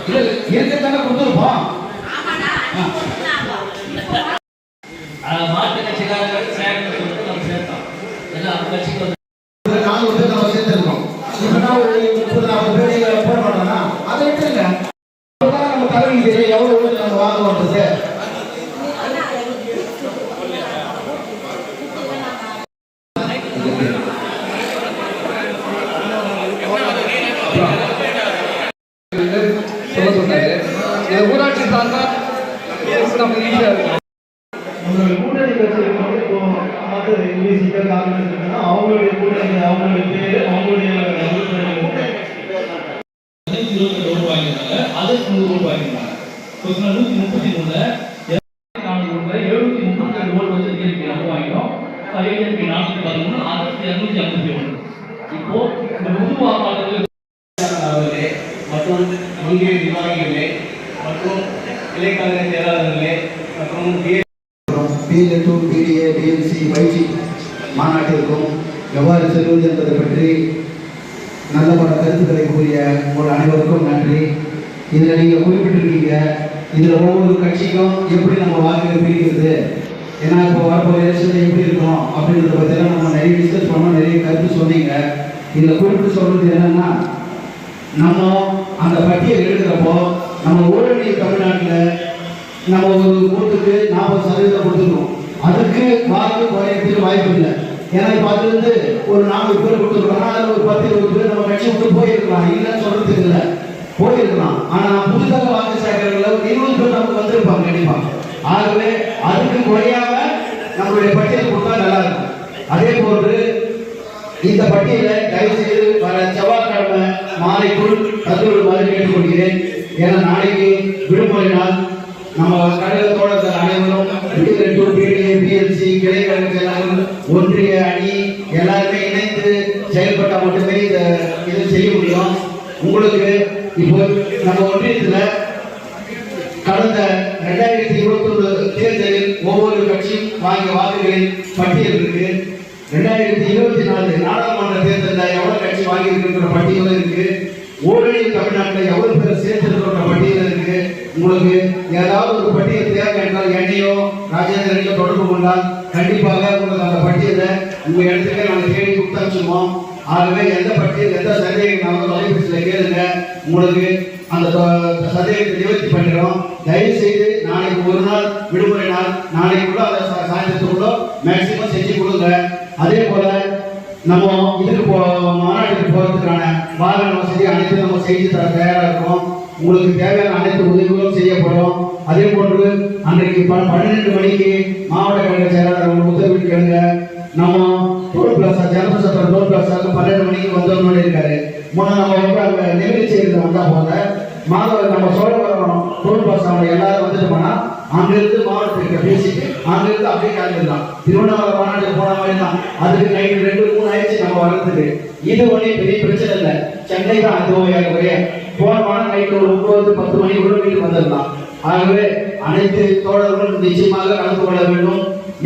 இருக்கத்தானே கொடுத்துருப்போம். மாட்டு கட்சிக்காரர்கள் சேர்ந்து நம்ம சேர்த்தோம். ஏன்னா அந்த கட்சிக்கு வந்து 400 பேர் நம்ம சேர்த்துருக்கோம். இப்ப ஒரு 30-40 பேர் போட மாட்டோம்னா அதை விட்டுருங்க. நம்ம தலைவி தெரியும் எவ்வளவு நம்ம வாங்குவோன்றது. ஊராட்சி சார்ந்தா நம்ம ஈஸியா இருக்கும். கூட்டணி கட்சி அவங்களுடைய கூட்டணி அவங்களுடைய பேரு அவங்களுடைய வாங்கினாங்க. அதற்கு 100 வாங்கினாங்க. 133 732 ஓட்டு வந்து டிஎம்பி நம்ம வாங்கினோம். ஐஎன்பி 413 அதற்கு 251. இப்போ இந்த புது வாக்காளர்கள் மற்றும் முந்தைய நிர்வாகிகளே மற்றும் இலைக்கால செயலாளர்களே மற்றும் PL2 PDA BMC பயிற்சி மாநாட்டிற்கும் எவ்வாறு செல்வது என்பதை பற்றி நல்ல பல கருத்துக்களை கூறிய உங்கள் அனைவருக்கும் நன்றி. இதில் நீங்கள் குறிப்பிட்டிருக்கீங்க, இதில் ஒவ்வொரு கட்சிக்கும் எப்படி நம்ம வாக்குகள் பிரிக்கிறது, ஏன்னா இப்போ வரப்போகிற எலெக்ஷன் எப்படி இருக்கணும் அப்படின்றத பற்றிலாம் நம்ம நிறைய டிஸ்கஸ் பண்ணோம், நிறைய கருத்து சொன்னீங்க. இதில் குறிப்பிட்டு சொல்கிறது என்னென்னா, நம்ம அந்த பட்டியல் எடுக்கிறப்போ நம்ம ஓரளவு தமிழ்நாட்டில் நம்ம ஒரு பூத்துக்கு 40% கொடுத்துருக்கோம். அதுக்கு வாக்கு குறையறதுக்கு வாய்ப்பு இல்லை. ஏன்னா இப்போ அதுலேருந்து ஒரு 400 பேர் கொடுத்துருக்கோம்னா அதில் ஒரு 10-20 பேர் நம்ம கட்சி விட்டு போயிருக்கலாம், இல்லைன்னு சொல்றதுக்கு இல்லை, போயிருக்கலாம். ஆனால் புதுசாக வாக்கு சேர்க்கிறவங்கள ஒரு 20 பேர் நமக்கு வந்திருப்பாங்க கண்டிப்பாக. ஆகவே அதுக்கு குறையாம நம்மளுடைய பட்டியல் கொடுத்தா நல்லா இருக்கும். அதே போன்று இந்த பட்டியலை தயவு செய்து வர செவ்வாய்க்கிழமை மாலைக்குள் தந்துவிடுமாறு கேட்டுக்கொள்கிறேன். ஏன்னா நாளைக்கு விடுமுறை நாள். நம்ம கழக தோழர்கள் அனைவரும் PLC கிளைக்கழக செயலாளர்கள் ஒன்றிய அணி எல்லாருமே இணைந்து செயல்பட்டா மட்டுமே இதை செய்ய முடியும். உங்களுக்கு இப்போ நம்ம ஒன்றியத்தில் கடந்த 2021 தேர்தலில் ஒவ்வொரு கட்சியும் வாங்கிய வாக்குகளின் பட்டியல் இருக்கு. 2024 நாடாளுமன்ற தேர்தலில் எவ்வளவு கட்சி வாங்கி இருக்கின்ற பட்டியலும் இருக்கு. ஓரளவு தமிழ்நாட்டில் எவ்வளவு பேர் சேர்த்திருக்கின்ற பட்டியல் இருக்கு. உங்களுக்கு ஏதாவது ஒரு பட்டியல் தேவை என்றால் என்னையோ ராஜேந்திரனையோ தொடர்பு கொண்டால் கண்டிப்பாக உங்களுக்கு அந்த பட்டியலை உங்க இடத்துக்கு நாங்கள் தேடி கொடுத்தாச்சுவோம். ஆகவே எந்த பட்டியல் எந்த சந்தேகம் தொலைபேசியில் கேளுங்க, உங்களுக்கு அந்த சந்தேகத்தை நிவர்த்தி பண்ணுறோம். தயவு செய்து நாளைக்கு ஒரு நாள் விடுமுறை நாள், நாளைக்குள்ள அதை சாயந்தரத்துக்குள்ள மேக்சிமம் செஞ்சு கொடுங்க. அதே போல நம்ம இதுக்கு மாநாட்டுக்கு போறதுக்கான வாகன வசதி அனைத்தும் நம்ம செய்து தர தயாரா இருக்கோம். உங்களுக்கு தேவையான அனைத்து உதவிகளும் செய்யப்படும். அதே போன்று அன்றைக்கு 12 மணிக்கு மாவட்ட கழக செயலாளர் உத்தரவு கேளுங்க. நம்ம டோல் பிளாசா ஜனசத்திர டோல் பிளாசாவுக்கு 12 மணிக்கு வந்தவங்க இருக்காரு. முன்ன நம்ம வந்து அங்கே நிகழ்ச்சி இருந்து வந்தா போல மாதவர் நம்ம சோழவரம் டோல் பிளாசாவில் எல்லாரும் வந்துட்டோம்னா அங்கிருந்து மாவட்டத்திற்கு பேசிட்டு அங்கிருந்து அப்படியே கிளம்பிடலாம். திருவண்ணாமலை மாநாட்டுக்கு போன மாதிரி தான். அதுக்கு நைட்டு 2-3 ஆயிடுச்சு நம்ம வர்றதுக்கு. இது ஒன்றும் பெரிய பிரச்சனை இல்லை. சென்னை தான் அது ஒரே போனமான நைட்டு ஒரு 9-10 மணிக்குள்ள வீட்டுக்கு வந்துடலாம். ஆகவே அனைத்து தோழர்களும் நிச்சயமாக கலந்து கொள்ள வேண்டும்.